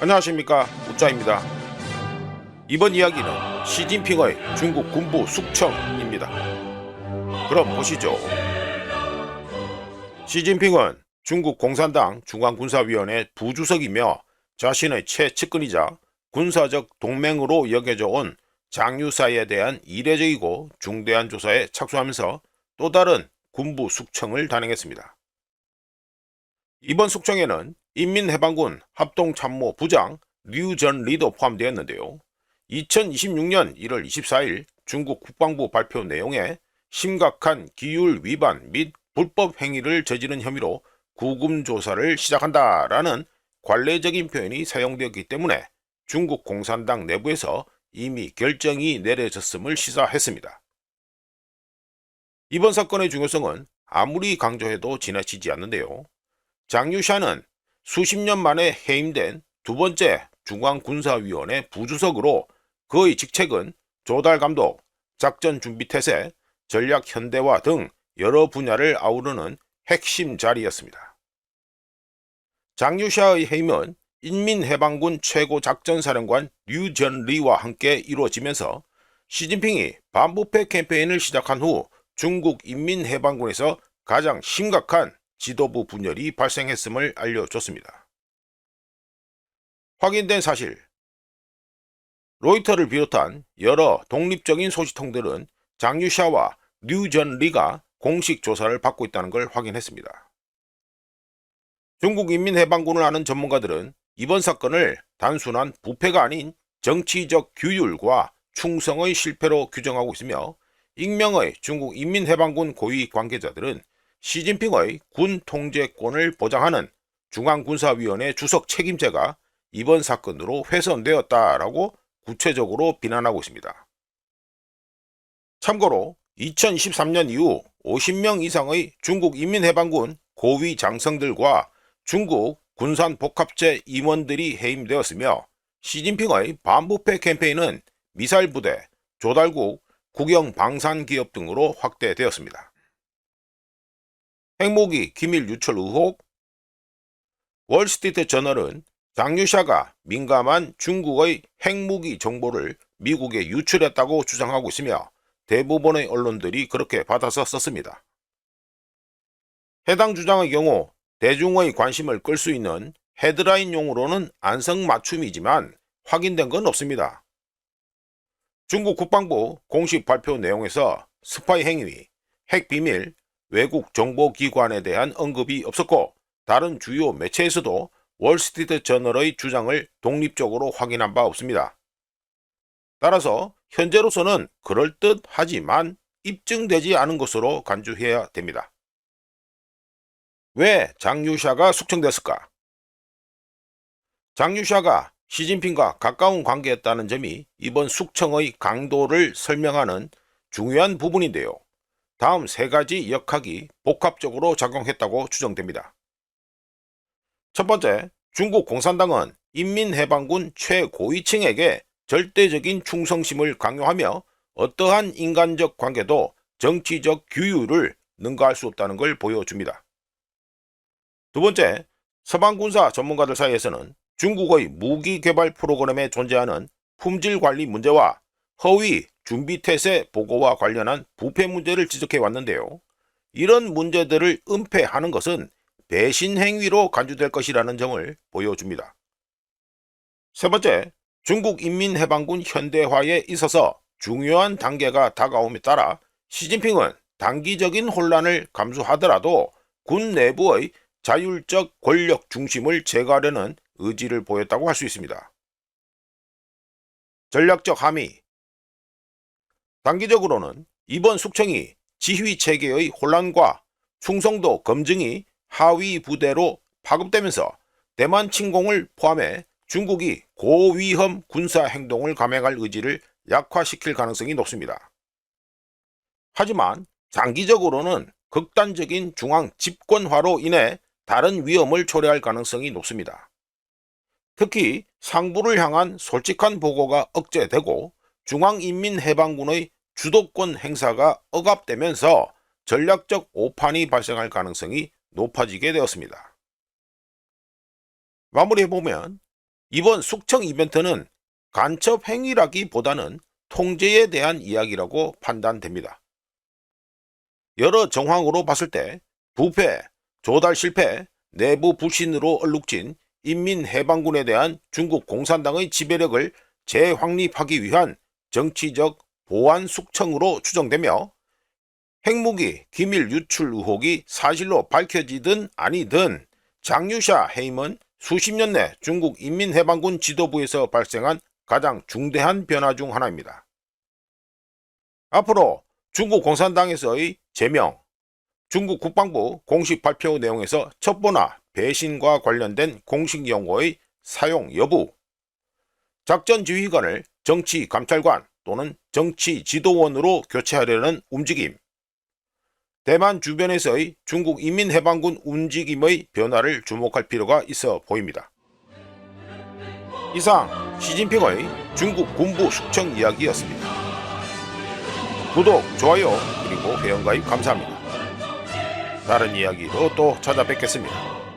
안녕하십니까, 우짜입니다. 이번 이야기는 시진핑의 중국 군부 숙청입니다. 그럼 보시죠. 시진핑은 중국 공산당 중앙군사위원회 부주석이며 자신의 최측근이자 군사적 동맹으로 여겨져 온 장유사에 대한 이례적이고 중대한 조사에 착수하면서 또 다른 군부 숙청을 단행했습니다. 이번 숙청에는 인민해방군 합동참모 부장 류전리도 포함되었는데요. 2026년 1월 24일 중국 국방부 발표 내용에 심각한 기율 위반 및 불법 행위를 저지른 혐의로 구금 조사를 시작한다라는 관례적인 표현이 사용되었기 때문에 중국 공산당 내부에서 이미 결정이 내려졌음을 시사했습니다. 이번 사건의 중요성은 아무리 강조해도 지나치지 않는데요. 장유샤는 수십 년 만에 해임된 두 번째 중앙군사위원회 부주석으로 그의 직책은 조달감독, 작전준비태세, 전략현대화 등 여러 분야를 아우르는 핵심 자리였습니다. 장유샤의 해임은 인민해방군 최고작전사령관 류전리와 함께 이루어지면서 시진핑이 반부패 캠페인을 시작한 후 중국 인민해방군에서 가장 심각한 지도부 분열이 발생했음을 알려줬습니다. 확인된 사실. 로이터를 비롯한 여러 독립적인 소식통들은 장유샤와 류전리가 공식 조사를 받고 있다는 걸 확인했습니다. 중국 인민해방군을 아는 전문가들은 이번 사건을 단순한 부패가 아닌 정치적 규율과 충성의 실패로 규정하고 있으며 익명의 중국 인민해방군 고위 관계자들은 시진핑의 군 통제권을 보장하는 중앙군사위원회 주석 책임자가 이번 사건으로 훼손되었다라고 구체적으로 비난하고 있습니다. 참고로 2023년 이후 50명 이상의 중국 인민해방군 고위 장성들과 중국 군산복합체 임원들이 해임되었으며 시진핑의 반부패 캠페인은 미사일 부대, 조달국, 국영 방산기업 등으로 확대되었습니다. 핵무기 기밀 유출 의혹. 월스트리트 저널은 장유샤가 민감한 중국의 핵무기 정보를 미국에 유출했다고 주장하고 있으며 대부분의 언론들이 그렇게 받아서 썼습니다. 해당 주장의 경우 대중의 관심을 끌 수 있는 헤드라인용으로는 안성맞춤이지만 확인된 건 없습니다. 중국 국방부 공식 발표 내용에서 스파이 행위, 핵비밀, 외국 정보기관에 대한 언급이 없었고 다른 주요 매체에서도 월스트리트 저널의 주장을 독립적으로 확인한 바 없습니다. 따라서 현재로서는 그럴듯하지만 입증되지 않은 것으로 간주해야 됩니다. 왜 장유샤가 숙청됐을까? 장유샤가 시진핑과 가까운 관계였다는 점이 이번 숙청의 강도를 설명하는 중요한 부분인데요. 다음 세 가지 역학이 복합적으로 작용했다고 추정됩니다. 첫 번째, 중국 공산당은 인민해방군 최고위층에게 절대적인 충성심을 강요하며 어떠한 인간적 관계도 정치적 규율을 능가할 수 없다는 걸 보여줍니다. 두 번째, 서방군사 전문가들 사이에서는 중국의 무기 개발 프로그램에 존재하는 품질 관리 문제와 허위 준비태세 보고와 관련한 부패 문제를 지적해 왔는데요. 이런 문제들을 은폐하는 것은 배신 행위로 간주될 것이라는 점을 보여줍니다. 세 번째, 중국 인민해방군 현대화에 있어서 중요한 단계가 다가옴에 따라 시진핑은 단기적인 혼란을 감수하더라도 군 내부의 자율적 권력 중심을 제거하려는 의지를 보였다고 할 수 있습니다. 전략적 함의. 단기적으로는 이번 숙청이 지휘체계의 혼란과 충성도 검증이 하위 부대로 파급되면서 대만 침공을 포함해 중국이 고위험 군사 행동을 감행할 의지를 약화시킬 가능성이 높습니다. 하지만 장기적으로는 극단적인 중앙 집권화로 인해 다른 위험을 초래할 가능성이 높습니다. 특히 상부를 향한 솔직한 보고가 억제되고 중앙인민해방군의 주도권 행사가 억압되면서 전략적 오판이 발생할 가능성이 높아지게 되었습니다. 마무리해보면 이번 숙청 이벤트는 간첩 행위라기보다는 통제에 대한 이야기라고 판단됩니다. 여러 정황으로 봤을 때 부패, 조달 실패, 내부 불신으로 얼룩진 인민해방군에 대한 중국 공산당의 지배력을 재확립하기 위한 정치적 보안 숙청으로 추정되며, 핵무기 기밀 유출 의혹이 사실로 밝혀지든 아니든 장유샤 해임은 수십 년 내 중국 인민해방군 지도부에서 발생한 가장 중대한 변화 중 하나입니다. 앞으로 중국 공산당에서의 제명, 중국 국방부 공식 발표 내용에서 첩보나 배신과 관련된 공식 용어의 사용 여부, 작전 지휘관을 정치 감찰관 또는 정치 지도원으로 교체하려는 움직임, 대만 주변에서의 중국 인민해방군 움직임의 변화를 주목할 필요가 있어 보입니다. 이상 시진핑의 중국 군부 숙청 이야기였습니다. 구독, 좋아요, 그리고 회원가입 감사합니다. 다른 이야기로 또 찾아뵙겠습니다.